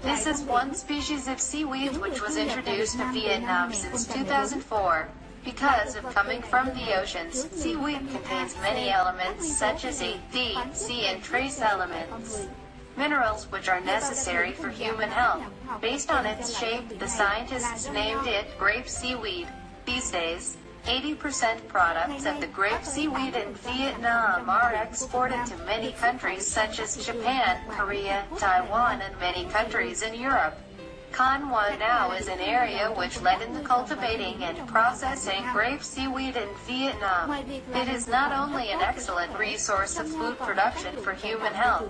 This is one species of seaweed which was introduced to Vietnam since 2004. Because of coming from the oceans, seaweed contains many elements such as A, D, C and trace elements. Minerals which are necessary for human health. Based on its shape, the scientists named it grape seaweed. These days, 80% products of the grape seaweed in Vietnam are exported to many countries such as Japan, Korea, Taiwan and many countries in Europe. Khánh Hòa now is an area which led in the cultivating and processing grape seaweed in Vietnam. It is not only an excellent resource of food production for human health.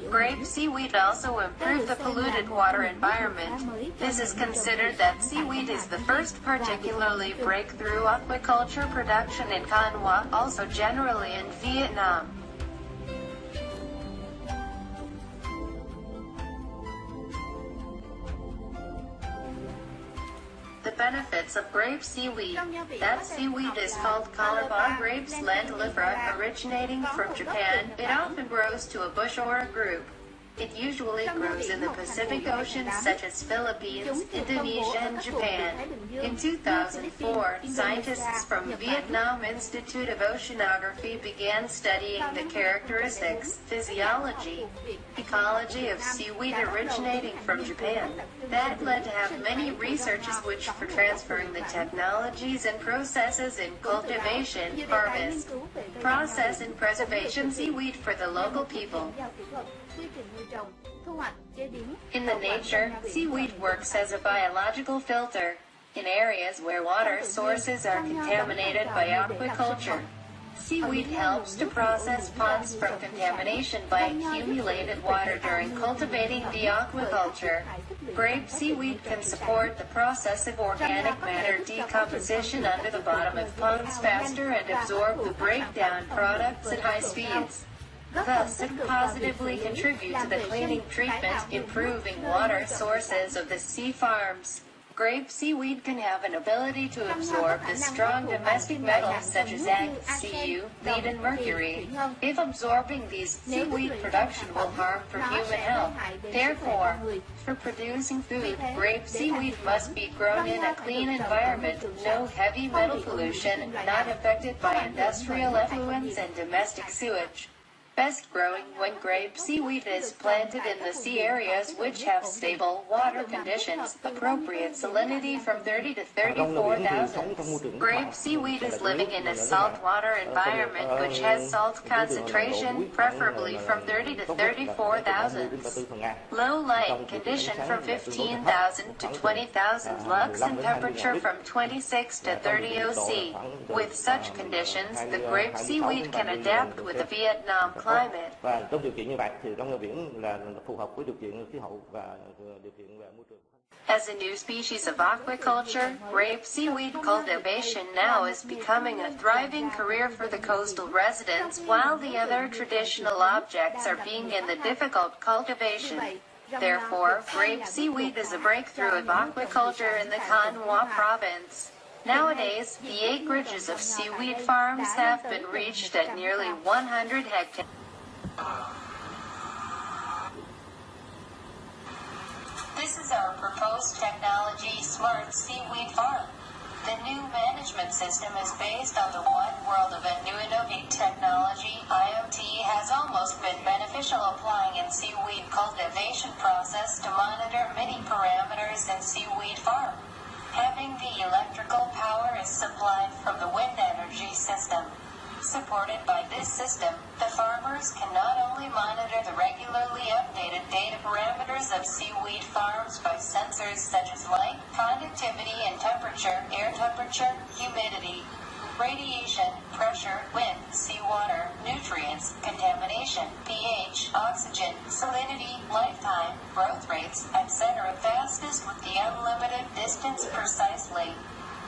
Grape seaweed also improve the polluted water environment. This is considered that seaweed is the first particularly breakthrough aquaculture production in Khánh Hòa, also generally in Vietnam. The benefits of grape seaweed. That seaweed is called Calabar grapes lentilifera, originating from Japan. It often grows to a bush or a group. It usually grows in the Pacific Ocean such as Philippines, Indonesia and Japan. In 2004, scientists from Vietnam Institute of Oceanography began studying the characteristics, physiology, ecology of seaweed originating from Japan. That led to have many researches which for transferring the technologies and processes in cultivation, harvest, process and preservation seaweed for the local people. In the nature, seaweed works as a biological filter in areas where water sources are contaminated by aquaculture. Seaweed helps to process ponds from contamination by accumulated water during cultivating the aquaculture. Grape seaweed can support the process of organic matter decomposition under the bottom of ponds faster and absorb the breakdown products at high speeds. Thus, it positively contributes to the cleaning treatment, improving water sources of the sea farms. Grape seaweed can have an ability to absorb the strong domestic metals such as Ag, Cu, lead and mercury. If absorbing these, seaweed production will harm for human health. Therefore, for producing food, grape seaweed must be grown in a clean environment, no heavy metal pollution, not affected by industrial effluents and domestic sewage. Best growing when grape seaweed is planted in the sea areas which have stable water conditions, appropriate salinity from 30 to 34,000. Grape seaweed is living in a saltwater environment which has salt concentration, preferably from 30 to 34,000. Low light condition from 15,000 to 20,000 lux and temperature from 26 to 30 OC. With such conditions, the grape seaweed can adapt with the Vietnam climate. Và trong điều kiện như vậy thì rong biển là phù hợp với điều kiện khí hậu và điều kiện môi trường. As a new species of aquaculture, grape seaweed cultivation now is becoming a thriving career for the coastal residents, while the other traditional objects are being in the difficult cultivation. Therefore, grape seaweed is a breakthrough of aquaculture in the Khánh Hòa province. Nowadays, the acreages of seaweed farms have been reached at nearly 100 hectares. This is our proposed technology smart seaweed farm. The new management system is based on the one world of innovative technology. IoT has almost been beneficial applying in seaweed cultivation process to monitor many parameters in seaweed farm. Having the electrical power is supplied from the wind energy system. Supported by this system, the farmers can not only monitor the regularly updated data parameters of seaweed farms by sensors such as light, conductivity and temperature, air temperature, humidity, radiation, pressure, wind, seawater, nutrients, contamination, pH, oxygen, salinity, lifetime, growth rates, etc. fastest with the unlimited distance precisely.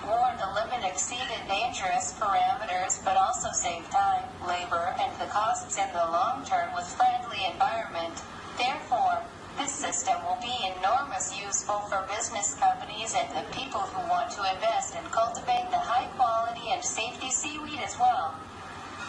Warn the limit exceeded dangerous parameters but also save time, labor, and the costs in the long term with friendly environment. Therefore, this system will be enormous useful for business companies and the people who want to invest and cultivate the high quality and safety seaweed as well.